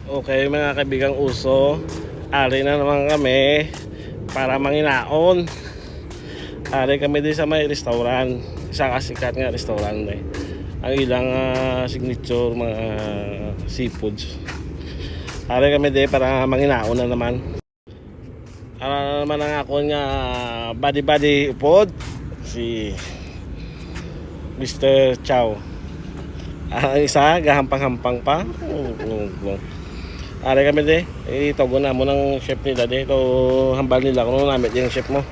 Okay mga kaibigang uso, ari na naman kami para manginaon. Ari kami din sa may restaurant, isa kasikat nga restaurant eh. Ang ilang signature mga seafoods. Ari kami din para manginaon na naman. Ano naman ang ako nga body upod si Mr. Chow. Ang isa gahampang-hampang pa. Ari kami de, itago na mo ng chef nila de. Ito hambal nila kung namit yung chef mo.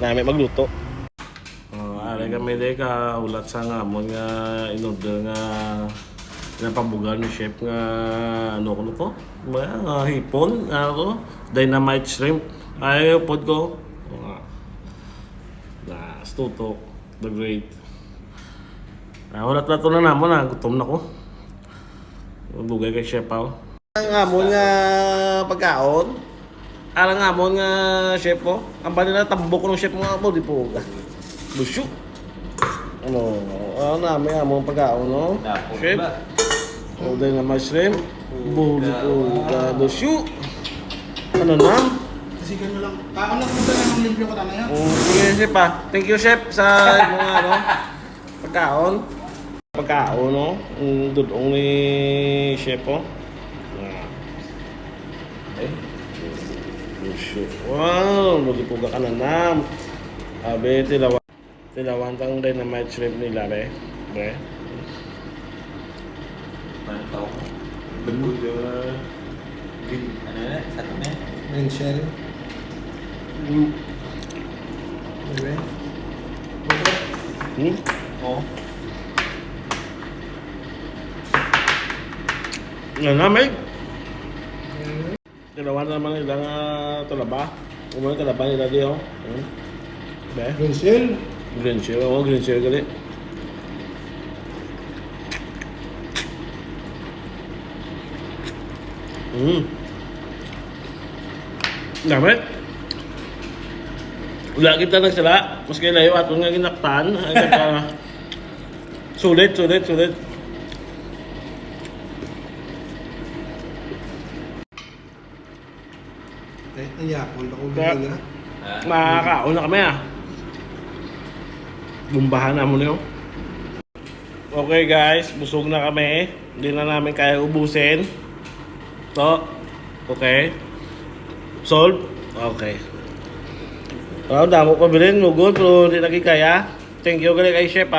Namit magluto. Ari kami de kaulat sa nga mo nga inorder nga napabugal ni chef nga ano ko mga hipon ako dynamite shrimp ay pod ko. Stuto the great. Ulat na to na namon na gutom na ko. Bugay kay chef ako. Ang amon nga pagkaon. Alang amon nga chef ko. Ang bali na tambok ng chef mo mo di po. Busyo. Ano namin amon pagkaon no. Chef. Order na mushroom. Buli po busyo. Ano na? Kasi gano'n lang. Kaon lang punta na ng limpyo ko tanay ha. Sige chef pa. Thank you chef sa mga ano pagkaon. Pagkaon no. Dudong ni chef po. Wow, mag-ipuga ka na nam. Abe, tilawan tang dynamite shrimp nila, be. Be. Mantap. Betul je. Ano na? Satu na? Green shell. Diba? Oh. Ano na, Meg? Tilawan naman nila nga talaba. Umano talaba nila di, oh. Be. Green shell. Green shell, oh, green shell gali. Dami. Wala kita nagsala. Mas kaya layo ato nga ginaktan. Sulit. Okay, nayakol ako Kaya- bigla. Makakaon na kami Bumbahan na mo na yun. Okay guys, busog na kami. Hindi na namin kaya ubusin. To. Okay. Solve? Okay. Damo pa bilhin, lugod, pero hindi lagi kaya. Thank you kay chef